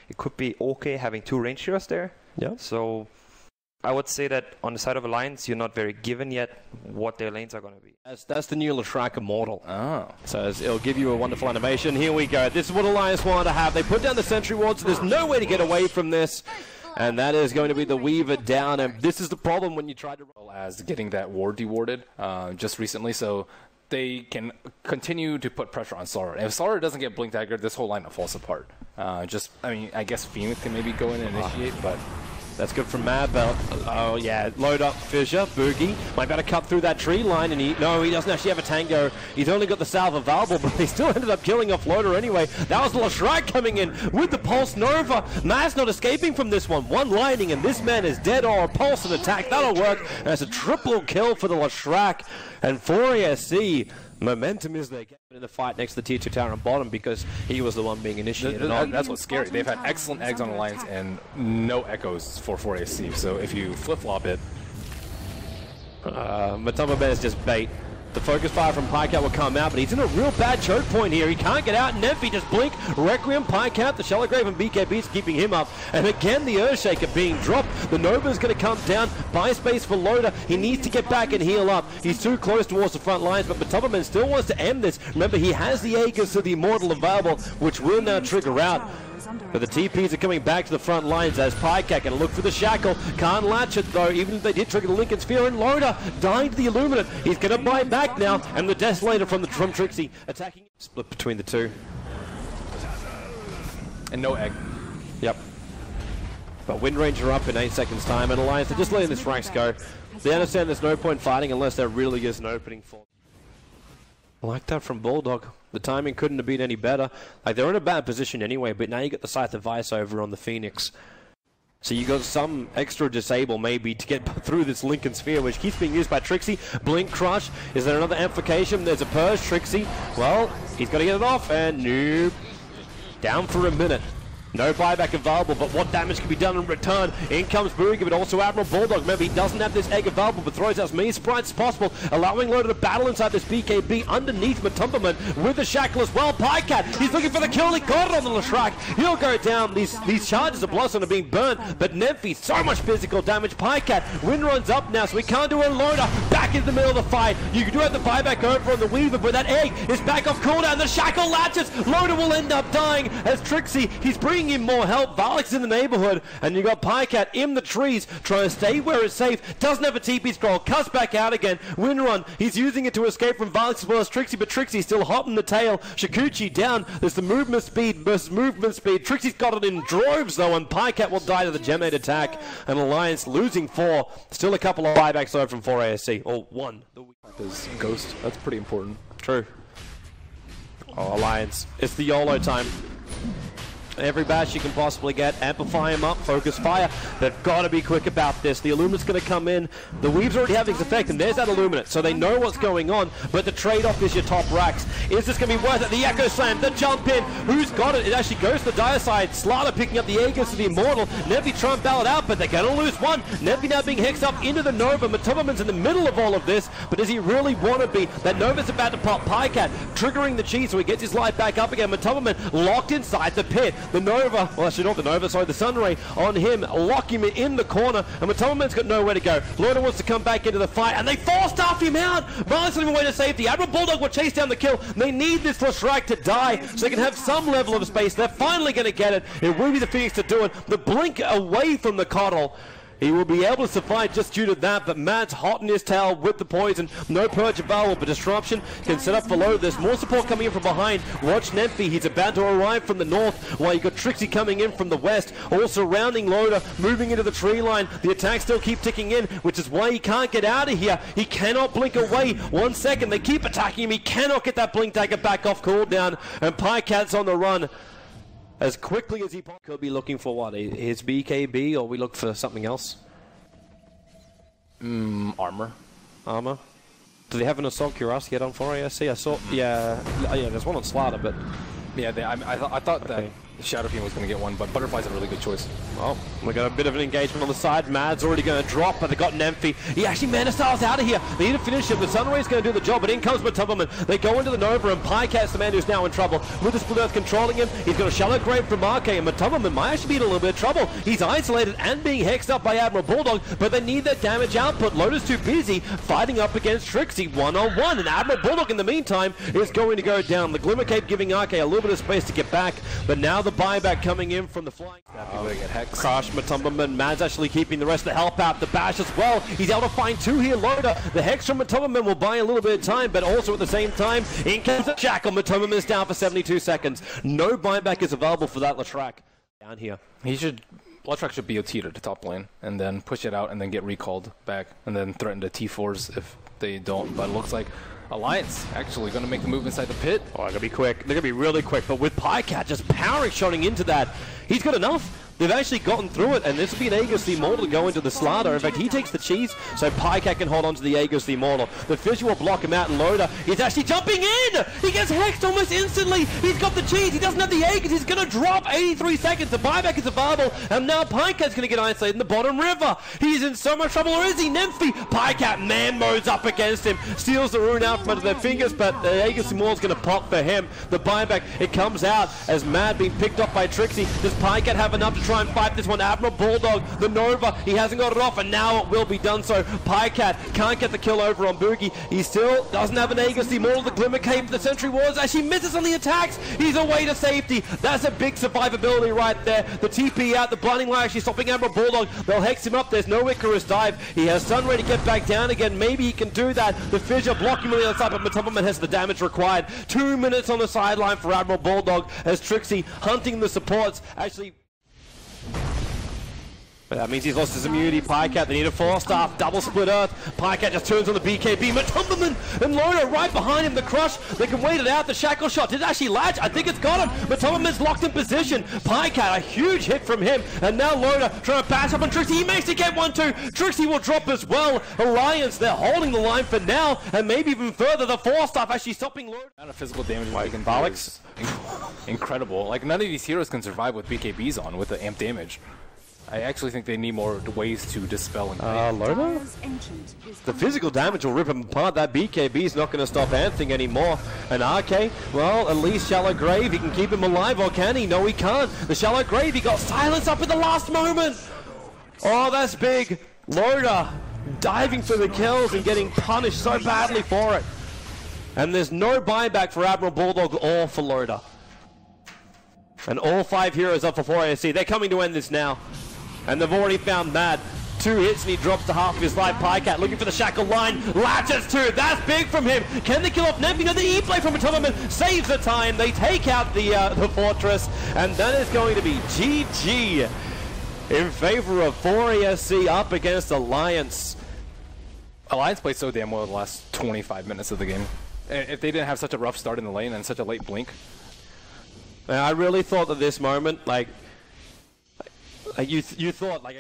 It could be Akke having 2 range heroes there. Yeah. So I would say that on the side of Alliance, you're not very given yet what their lanes are going to be. That's the new Leshrac Immortal. Oh. So it'll give you a wonderful animation. Here we go. This is what Alliance wanted to have. They put down the Sentry Ward, so there's no way to get away from this. And that is going to be the Weaver down. And this is the problem when you try to... As getting that ward dewarded just recently, so they can continue to put pressure on Slardar. If Slardar doesn't get Blink Dagger, this whole lineup falls apart. I mean, I guess Fiend can maybe go in and initiate, but... That's good from Madbelt. Oh, yeah. Load up Fissure. Boogie might be able to cut through that tree line, and he doesn't actually have a tango. He's only got the salve available, but he still ended up killing off Loda anyway. That was Leshrac coming in with the Pulse Nova. Matt's not escaping from this one. One lightning, and this man is dead, or a Pulse and attack. That'll work. And it's a triple kill for the Leshrac. And for ASC, momentum is there in the fight next to the tier 2 tower on bottom because he was the one being initiated. That's what's scary. They've had excellent eggs on Alliance and no echoes for 4AC. So if you flip-flop it... Matoma Ben is just bait. The focus fire from Pajkatt will come out, but he's in a real bad choke point here. He can't get out. Nemphy just blink. Requiem, Pajkatt, the Shallow Grave, and BKB's keeping him up. And again, the Earthshaker being dropped. The Nova's going to come down. Buy space for Loda. He needs to get back and heal up. He's too close towards the front lines, but Matoma still wants to end this. Remember, he has the Aegis to the Immortal available, which will now trigger out. But the TPs are coming back to the front lines as Pajkatt can look for the shackle. Can't latch it though, even if they did trigger the Lincoln Sphere, and Loda dying to the Illuminate. He's going to buy back now, and the Desolator from Trixie attacking. Split between the two. And no egg. Yep. But Windranger up in 8 seconds time, and Alliance are just letting this ranks go. They understand there's no point fighting unless there really is an opening for them. I like that from Bulldog. The timing couldn't have been any better. Like, they're in a bad position anyway, but now you get the Scythe of Vice over on the Phoenix. So you got some extra disable maybe to get through this Lincoln Sphere, which keeps being used by Trixie. Blink Crush. Is there another amplification? There's a Purge. Trixie. Well, he's got to get it off, and nope. Down for a minute. No buyback available, but what damage can be done in return? In comes Boogie, but also Admiral Bulldog. Remember, he doesn't have this egg available, but throws out as many sprites as possible, allowing Loda to battle inside this BKB underneath Matumberman with the shackle as well. Pajkatt, he's looking for the kill. He got it on the Leshrac. He'll go down. These charges of Blossom are being burnt, but Nemphy, so much physical damage. Pajkatt, Wind runs up now, so we can't do a Loda. Back in the middle of the fight. You do have the buyback over on the Weaver, but that egg is back off cooldown. The shackle latches. Loda will end up dying as Trixie, he's bringing in more help. Valak's in the neighborhood, and you got Pajkatt in the trees trying to stay where it's safe. Doesn't have a TP scroll, cuts back out again. Windrun, he's using it to escape from Valak as well as Trixie, but Trixie's still hot in the tail. Shikuchi down. There's the movement speed versus movement speed. Trixie's got it in droves though, and Pajkatt will die to the Gemate attack. And Alliance losing 4. Still a couple of buybacks over from 4 ASC, or 1. His Ghost, that's pretty important. True. Oh, Alliance. It's the YOLO time. Every bash you can possibly get, amplify him up, focus fire. They've got to be quick about this. The Illuminate's going to come in. The Weave's already having its effect, and there's that Illuminate, so they know what's going on, but the trade-off is your top racks. Is this going to be worth it? The Echo Slam, the jump in. Who's got it? It actually goes to the dire side. Slardar picking up the Aegis to the Immortal. Nemphy trying to ballot out, but they're going to lose one. Nemphy now being hexed up into the Nova. Matumberman's in the middle of all of this, but does he really want to be? That Nova's about to pop. Pajkatt triggering the cheese, so he gets his life back up again. Matumberman locked inside the pit. The Nova, well actually not the Nova, sorry, the Sunray on him, lock him in the corner, and Matumberman's got nowhere to go. Loda wants to come back into the fight, and they force-staff him out! Valak's not even way to safety. Admiral Bulldog will chase down the kill. They need this Leshrac to die, so they can have some level of space. They're finally going to get it. It will be the Phoenix to do it. The blink away from the Coddle. He will be able to survive just due to that, but Matt's hot in his tail with the poison. No purge available, but Disruption can set up for Loda. There's more support coming in from behind. Watch Nemphy, he's about to arrive from the north, while you got Trixie coming in from the west, all surrounding Loda, moving into the tree line. The attacks still keep ticking in, which is why he can't get out of here. He cannot blink away. 1 second, they keep attacking him. He cannot get that blink dagger back off cooldown, and Pajkatt's on the run. As quickly as he could be looking for what? His BKB, or we look for something else? Armor. Armor? Do they have an Assault Cuirass yet on 4ASC? I saw, yeah, there's one on Slardar, but... Yeah, I thought okay. Shadow Fiend was going to get one, but Butterfly's a really good choice. Well, we got a bit of an engagement on the side. Mad's already going to drop, but they got Nemphy. He actually Mana Styles out of here. They need to finish him. The Sunray's going to do the job, but in comes Matubberman. They go into the Nova, and Pajkatt's the man who's now in trouble. With the Split Earth controlling him, he's got a Shallow Grave from Akke, and Matubberman might actually be in a little bit of trouble. He's isolated and being hexed up by Admiral Bulldog, but they need that damage output. Loda's too busy fighting up against Trixie one-on-one, and Admiral Bulldog in the meantime is going to go down. The Glimmer Cape giving Akke a little bit of space to get back, but now the buyback coming in from the flying. Crush, Matubberman. Mad's actually keeping the rest of the help out. The bash as well. He's able to find two here. Loda. The hex from Matubberman will buy a little bit of time, but also at the same time, in comes the shackle. Matubberman is down for 72 seconds. No buyback is available for that Leshrac. Down here. Leshrac should BOT to the top lane, and then push it out, and then get recalled back, and then threaten the T4s if they don't. But it looks like Alliance actually going to make the move inside the pit. Oh, they're going to be quick. They're going to be really quick. But with Pajkatt just powering, shooting into that, he's got enough. They've actually gotten through it, and this will be an Aegis the Immortal to go into the Slardar. In fact, he takes the cheese, so Pajkatt can hold on to the Aegis the Immortal. The Fissure will block him out, and Loda is actually jumping in! He gets hexed almost instantly! He's got the cheese, he doesn't have the Aegis, he's going to drop 83 seconds. The buyback is available, and now Pajkatt's going to get isolated in the bottom river. He's in so much trouble, or is he? Nemphy! Pajkatt man modes up against him, steals the rune out from under their fingers, but the Aegis Immortal's going to pop for him. The buyback, it comes out as Mad being picked off by Trixie. Does Pajkatt have enough to try and fight this one? Admiral Bulldog, the Nova, he hasn't got it off, and now it will be done so. Pajkatt can't get the kill over on Boogie. He still doesn't have an Aegis. The Immortal, the Glimmer Cape, the Sentry Wars actually misses on the attacks. He's away to safety. That's a big survivability right there. The TP out, the Blinding Light actually stopping Admiral Bulldog. They'll hex him up. There's no Icarus dive. He has Sunray to get back down again. Maybe he can do that. The Fissure blocking on the other side, but Matubberman has the damage required. 2 minutes on the sideline for Admiral Bulldog as Trixie hunting the supports. Actually, but that means he's lost his immunity. Pajkatt, they need a 4-star, double Split Earth. Pajkatt just turns on the BKB. Matubberman and Loda right behind him. The crush, they can wait it out. The shackle shot, did it actually latch? I think it's got him. Matubberman's locked in position. Pajkatt, a huge hit from him. And now Loda trying to bash up on Trixie. He makes it get 1-2. Trixie will drop as well. Alliance, they're holding the line for now. And maybe even further, the 4-star actually stopping Loda. The amount of physical damage like in Alex, incredible. Like, none of these heroes can survive with BKBs on, with the amp damage. I actually think they need more ways to dispel and Loda? The physical damage will rip him apart. That BKB is not going to stop anything anymore. And Akke, well, at least Shallow Grave, he can keep him alive, or can he? No, he can't. The Shallow Grave, he got silenced up in the last moment. Oh, that's big. Loda diving for the kills and getting punished so badly for it. And there's no buyback for Admiral Bulldog or for Loda. And all 5 heroes up for 4 ASC. They're coming to end this now. And they've already found Mad. 2 hits and he drops to half of his life. Pajkatt looking for the shackle line. Latches 2. That's big from him. Can they kill off Nemphy? No, the E-play from Matubberman saves the time. They take out the fortress. And that is going to be GG in favor of 4 ASC up against Alliance. Alliance played so damn well the last 25 minutes of the game. If they didn't have such a rough start in the lane and such a late blink. I really thought at this moment, like you thought, like...